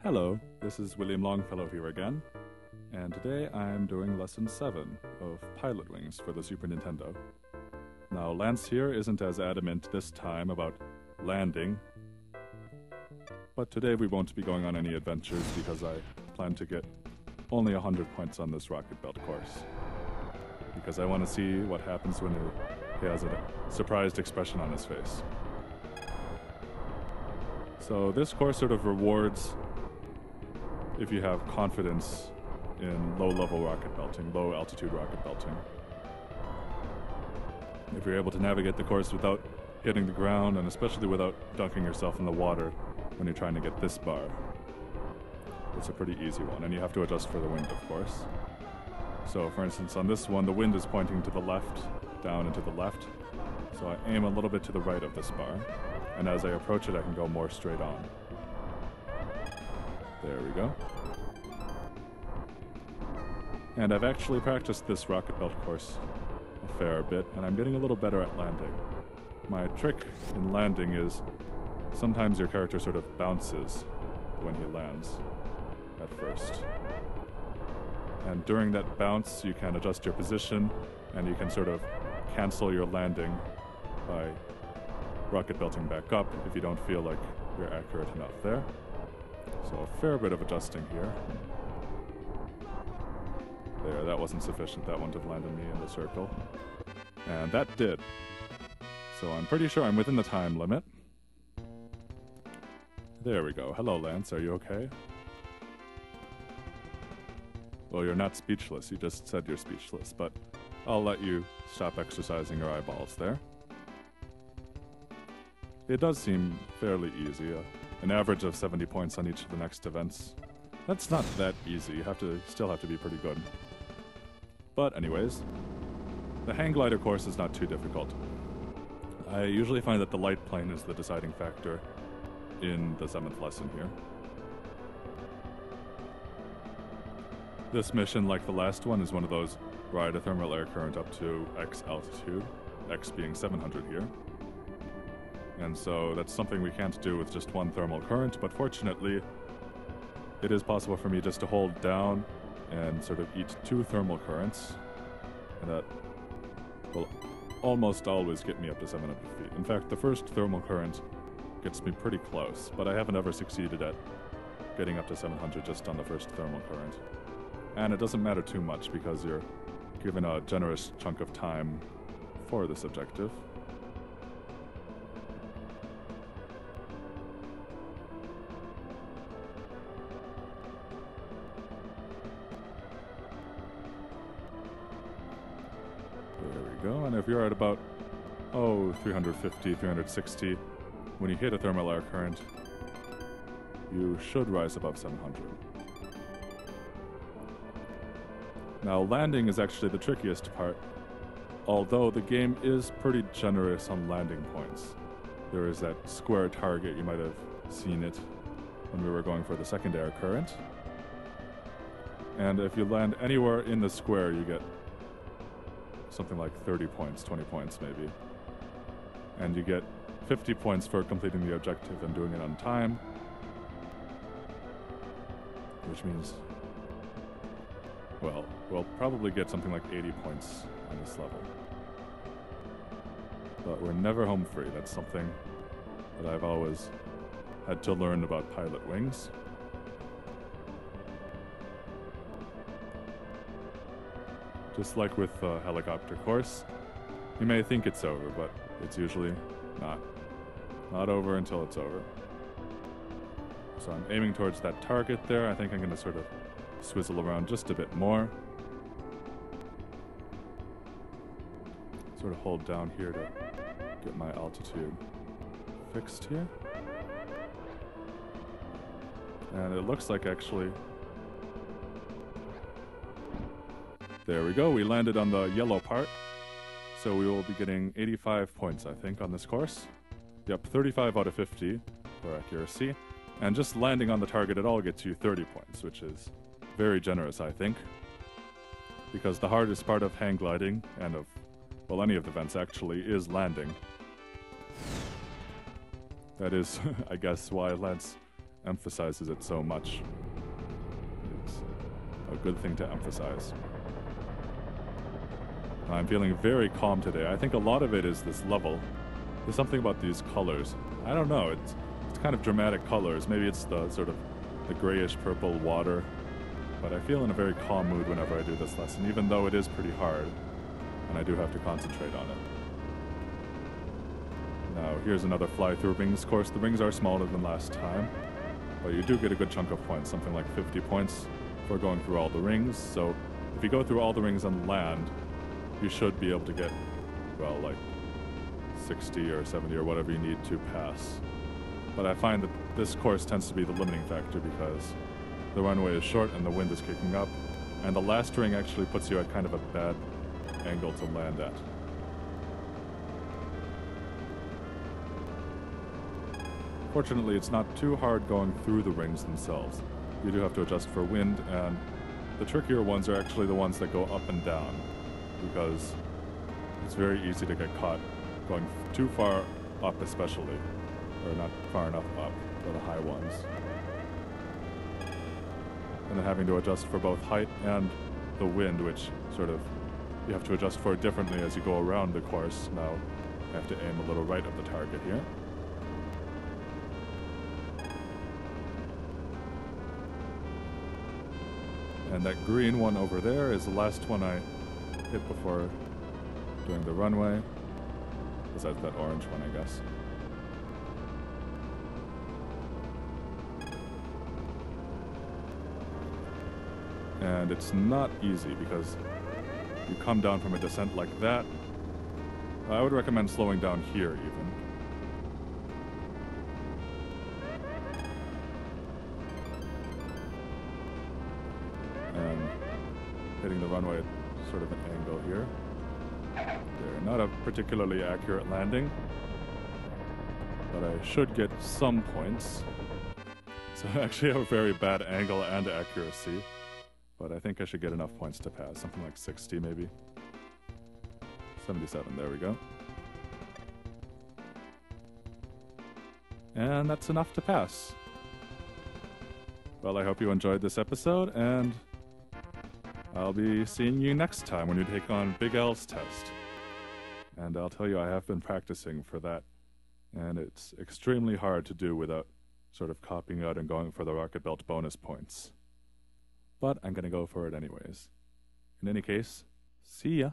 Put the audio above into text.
Hello, this is William Longfellow here again, and today I'm doing Lesson 7 of Pilotwings for the Super Nintendo. Now, Lance here isn't as adamant this time about landing, but today we won't be going on any adventures because I plan to get only 100 points on this rocket belt course. Because I want to see what happens when he has a surprised expression on his face. So this course sort of rewards if you have confidence in low-level rocket belting, low-altitude rocket belting. If you're able to navigate the course without hitting the ground, and especially without dunking yourself in the water when you're trying to get this bar. It's a pretty easy one, and you have to adjust for the wind, of course. So, for instance, on this one, the wind is pointing to the left, down and to the left. So I aim a little bit to the right of this bar, and as I approach it, I can go more straight on. There we go. And I've actually practiced this rocket belt course a fair bit, and I'm getting a little better at landing. My trick in landing is sometimes your character sort of bounces when he lands at first. And during that bounce, you can adjust your position, and you can sort of cancel your landing by rocket belting back up if you don't feel like you're accurate enough there. So a fair bit of adjusting here. There, that wasn't sufficient. That wouldn't have landed me in the circle. And that did. So I'm pretty sure I'm within the time limit. There we go. Hello, Lance. Are you okay? Well, you're not speechless. You just said you're speechless, but I'll let you stop exercising your eyeballs there. It does seem fairly easy. An average of 70 points on each of the next events. That's not that easy. You still have to be pretty good. But anyways, the hang glider course is not too difficult. I usually find that the light plane is the deciding factor in the 7th lesson here. This mission, like the last one, is one of those ride a thermal air current up to X altitude, X being 700 here. And so that's something we can't do with just one thermal current, but fortunately, it is possible for me just to hold down and sort of eat 2 thermal currents, and that will almost always get me up to 700 feet. In fact, the first thermal current gets me pretty close, but I haven't ever succeeded at getting up to 700 just on the first thermal current. And it doesn't matter too much because you're given a generous chunk of time for this objective. There we go, and if you're at about, 350, 360, when you hit a thermal air current, you should rise above 700. Now, landing is actually the trickiest part, although the game is pretty generous on landing points. There is that square target, you might have seen it when we were going for the second air current. And if you land anywhere in the square, you get something like 30 points, 20 points maybe. And you get 50 points for completing the objective and doing it on time, which means, well, we'll probably get something like 80 points on this level. But we're never home free. That's something that I've always had to learn about Pilotwings. Just like with the helicopter course, you may think it's over, but it's usually not. Not over until it's over. So I'm aiming towards that target there. I think I'm going to sort of swizzle around just a bit more. Sort of hold down here to get my altitude fixed here. And it looks like actually... There we go, we landed on the yellow part. So we will be getting 85 points, I think, on this course. Yep, 35 out of 50 for accuracy. And just landing on the target at all gets you 30 points, which is very generous, I think. Because the hardest part of hang gliding, and of, well, any of the events actually, is landing. That is, I guess, why Lance emphasizes it so much. It's a good thing to emphasize. I'm feeling very calm today. I think a lot of it is this level. There's something about these colors. I don't know, it's kind of dramatic colors. Maybe it's the sort of the grayish purple water. But I feel in a very calm mood whenever I do this lesson, even though it is pretty hard, and I do have to concentrate on it. Now, here's another fly-through rings course. The rings are smaller than last time, but you do get a good chunk of points, something like 50 points for going through all the rings. So if you go through all the rings on land, you should be able to get, well, like 60 or 70 or whatever you need to pass. But I find that this course tends to be the limiting factor because the runway is short and the wind is kicking up, and the last ring actually puts you at kind of a bad angle to land at. Fortunately, it's not too hard going through the rings themselves. You do have to adjust for wind, and the trickier ones are actually the ones that go up and down, because it's very easy to get caught going too far up especially, or not far enough up for the high ones. And then having to adjust for both height and the wind, which sort of you have to adjust for differently as you go around the course. Now I have to aim a little right of the target here. And that green one over there is the last one I hit before doing the runway. Besides that orange one, I guess. And it's not easy because you come down from a descent like that. I would recommend slowing down here even. And hitting the runway at sort of an angle here. There, not a particularly accurate landing, but I should get some points. So I actually have a very bad angle and accuracy. But I think I should get enough points to pass. Something like 60 maybe. 77, there we go. And that's enough to pass. Well, I hope you enjoyed this episode, and I'll be seeing you next time when you take on Big L's test. And I'll tell you, I have been practicing for that, and it's extremely hard to do without sort of copying out and going for the Rocket Belt bonus points. But I'm going to go for it anyways. In any case, see ya.